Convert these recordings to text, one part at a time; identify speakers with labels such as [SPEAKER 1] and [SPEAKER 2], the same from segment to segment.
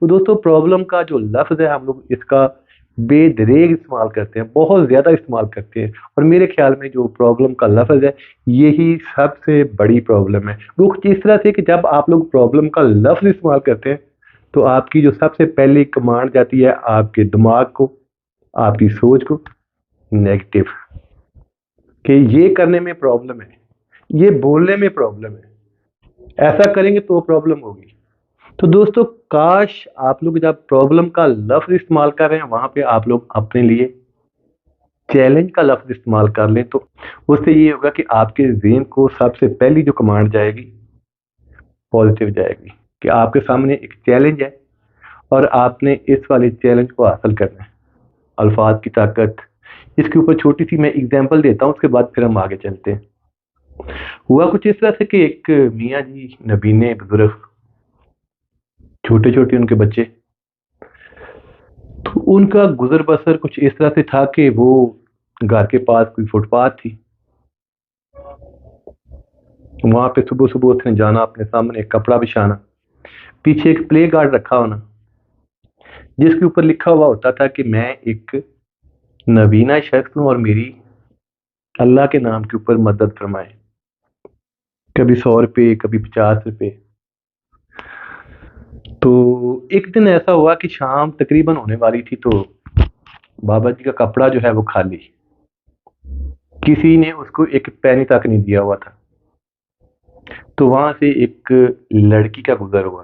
[SPEAKER 1] تو دوستوں پرابلم کا جو لفظ ہے ہم لوگ اس کا بے دریغ استعمال کرتے ہیں، بہت زیادہ استعمال کرتے ہیں، اور میرے خیال میں جو پرابلم کا لفظ ہے یہی سب سے بڑی پرابلم ہے۔ وہ کچھ اس طرح سے کہ جب آپ لوگ پرابلم کا لفظ استعمال کرتے ہیں تو آپ کی جو سب سے پہلی کمانڈ جاتی ہے آپ کے دماغ کو، آپ کی سوچ کو، نیگیٹو، کہ یہ کرنے میں پرابلم ہے، یہ بولنے میں پرابلم ہے، ایسا کریں گے تو پرابلم ہوگی۔ تو دوستو کاش آپ لوگ جب پرابلم کا لفظ استعمال کر رہے ہیں وہاں پہ آپ لوگ اپنے لیے چیلنج کا لفظ استعمال کر لیں، تو اس سے یہ ہوگا کہ آپ کے ذہن کو سب سے پہلی جو کمانڈ جائے گی پازیٹیو جائے گی، کہ آپ کے سامنے ایک چیلنج ہے اور آپ نے اس والے چیلنج کو حاصل کرنا ہے۔ الفاظ کی طاقت، اس کے اوپر چھوٹی سی میں اگزامپل دیتا ہوں، اس کے بعد پھر ہم آگے چلتے ہیں۔ ہوا کچھ اس طرح سے کہ ایک میاں جی نبینے بزرگ، چھوٹے چھوٹے ان کے بچے، تو ان کا گزر بسر کچھ اس طرح سے تھا کہ وہ گھر کے پاس کوئی فٹ پاتھ تھی، وہاں پہ صبح صبح اس نے جانا، اپنے سامنے ایک کپڑا بچھانا، پیچھے ایک پلے کارڈ رکھا ہونا جس کے اوپر لکھا ہوا ہوتا تھا کہ میں ایک نبینا شخص ہوں اور میری اللہ کے نام کے اوپر مدد فرمائے، کبھی 100 روپے، کبھی 50 روپے۔ تو ایک دن ایسا ہوا کہ شام تقریباً ہونے والی تھی، تو بابا جی کا کپڑا جو ہے وہ خالی، کسی نے اس کو ایک پینی تک نہیں دیا ہوا تھا۔ تو وہاں سے ایک لڑکی کا گزر ہوا،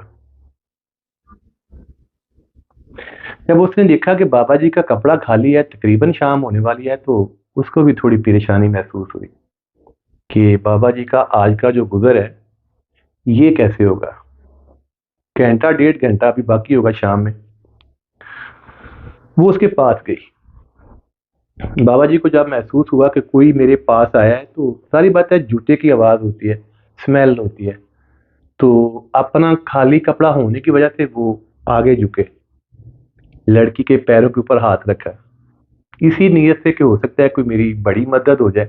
[SPEAKER 1] جب اس نے دیکھا کہ بابا جی کا کپڑا خالی ہے، تقریباً شام ہونے والی ہے، تو اس کو بھی تھوڑی پریشانی محسوس ہوئی کہ بابا جی کا آج کا جو گزر ہے یہ کیسے ہوگا، گھنٹہ 1.5 گھنٹہ بھی باقی ہوگا شام میں۔ وہ اس کے پاس گئی، بابا جی کو جب محسوس ہوا کہ کوئی میرے پاس آیا ہے، تو ساری بات ہے جوتے کی آواز ہوتی ہے، اسمیل ہوتی ہے، تو اپنا خالی کپڑا ہونے کی وجہ سے وہ آگے جھکے، لڑکی کے پیروں کے اوپر ہاتھ رکھا، اسی نیت سے کہ ہو سکتا ہے کوئی میری بڑی مدد ہو جائے۔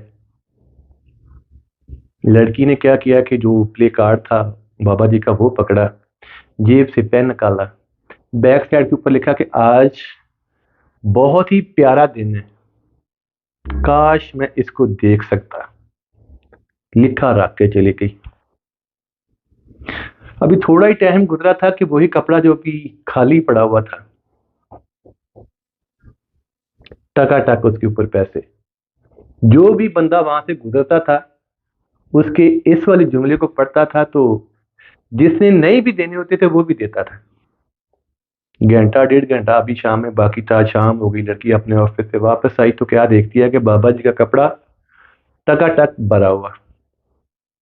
[SPEAKER 1] لڑکی نے کیا کیا کہ جو پلے کارڈ تھا بابا جی کا وہ پکڑا، جیب سے پین نکالا، بیک سائڈ کے اوپر لکھا کہ آج بہت ہی پیارا دن ہے، کاش میں اس کو دیکھ سکتا، لکھا رکھ کے چلی گئی۔ ابھی تھوڑا ہی ٹائم گزرا تھا کہ وہی کپڑا جو بھی خالی پڑا ہوا تھا، ٹکا ٹک اس کے اوپر پیسے، جو بھی بندہ وہاں سے گزرتا تھا اس کے اس والے جملے کو پڑھتا تھا، تو جس نے نہیں بھی دینے ہوتے تھے وہ بھی دیتا تھا۔ گھنٹہ 1.5 گھنٹہ ابھی شام میں باقی تھا، شام ہو گئی، لڑکی اپنے آفس سے واپس آئی تو کیا دیکھتی ہے کہ بابا جی کا کپڑا ٹکا ٹک بھرا ہوا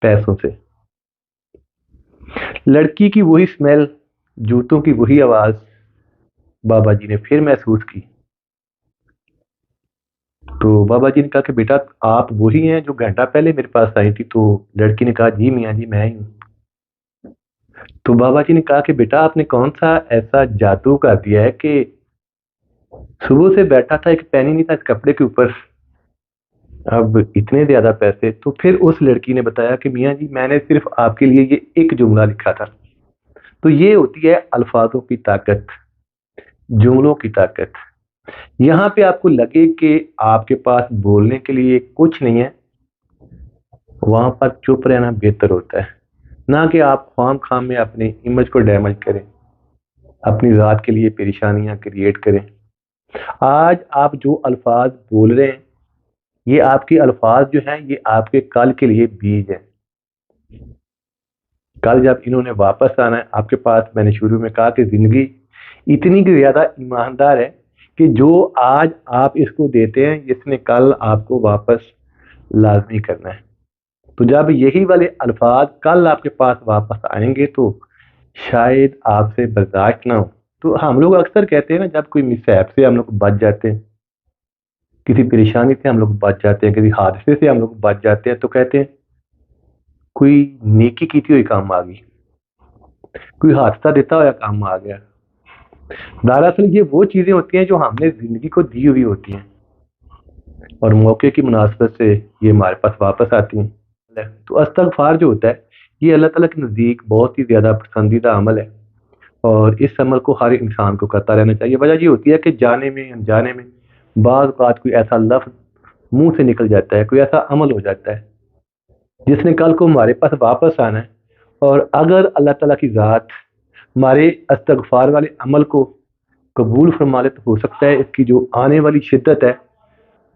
[SPEAKER 1] پیسوں سے، لڑکی کی وہی اسمیل، جوتوں کی وہی آواز بابا جی نے پھر محسوس کی۔ تو بابا جی نے کہا کہ بیٹا آپ وہی ہیں جو گھنٹہ پہلے میرے پاس آئی تھی؟ تو لڑکی نے کہا جی میاں جی میں ہی ہوں۔ تو بابا جی نے کہا کہ بیٹا آپ نے کون سا ایسا جادو کر دیا ہے کہ صبح سے بیٹھا تھا، ایک پینی نہیں تھا اس کپڑے کے اوپر، اب اتنے زیادہ پیسے؟ تو پھر اس لڑکی نے بتایا کہ میاں جی میں نے صرف آپ کے لیے یہ ایک جملہ لکھا تھا۔ تو یہ ہوتی ہے الفاظوں کی طاقت، جملوں کی طاقت۔ یہاں پہ آپ کو لگے کہ آپ کے پاس بولنے کے لیے کچھ نہیں ہے، وہاں پر چپ رہنا بہتر ہوتا ہے، نہ کہ آپ خام خام میں اپنے امیج کو ڈیمیج کریں، اپنی ذات کے لیے پریشانیاں کریٹ کریں۔ آج آپ جو الفاظ بول رہے ہیں، یہ آپ کے الفاظ جو ہیں یہ آپ کے کل کے لیے بیج ہیں۔ کل جب انہوں نے واپس آنا ہے آپ کے پاس، میں نے شروع میں کہا کہ زندگی اتنی زیادہ ایماندار ہے کہ جو آج آپ اس کو دیتے ہیں اس نے کل آپ کو واپس لازمی کرنا ہے۔ تو جب یہی والے الفاظ کل آپ کے پاس واپس آئیں گے تو شاید آپ سے برداشت نہ ہو۔ تو ہم لوگ اکثر کہتے ہیں نا، جب کوئی مصیبت سے ہم لوگ بچ جاتے ہیں، کسی پریشانی سے ہم لوگ بچ جاتے ہیں، کسی حادثے سے ہم لوگ بچ جاتے ہیں، تو کہتے ہیں کوئی نیکی کی تھی ہوئی کام آ گئی، کوئی حادثہ دیتا ہوا کام آ گیا۔ دراصل یہ وہ چیزیں ہوتی ہیں جو ہم نے زندگی کو دی ہوئی ہوتی ہیں اور موقع کی مناسبت سے یہ ہمارے پاس واپس آتی ہیں۔ تو استغفار جو ہوتا ہے یہ اللہ تعالیٰ کے نزدیک بہت ہی زیادہ پسندیدہ عمل ہے۔ اور اس عمل کو ہر انسان کو کرتا رہنا چاہیے۔ وجہ یہ ہوتی ہے کہ جانے میں انجانے میں بعض اوقات کوئی ایسا لفظ منہ سے نکل جاتا ہے، کوئی ایسا عمل ہو جاتا ہے جس نے کل کو ہمارے پاس واپس آنا ہے، اور اگر اللہ تعالیٰ کی ذات ہمارے استغفار والے عمل کو قبول فرما لے تو ہو سکتا ہے اس کی جو آنے والی شدت ہے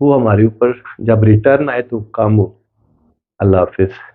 [SPEAKER 1] وہ ہمارے اوپر جب ریٹرن آئے تو کام ہو۔ اللہ حافظ۔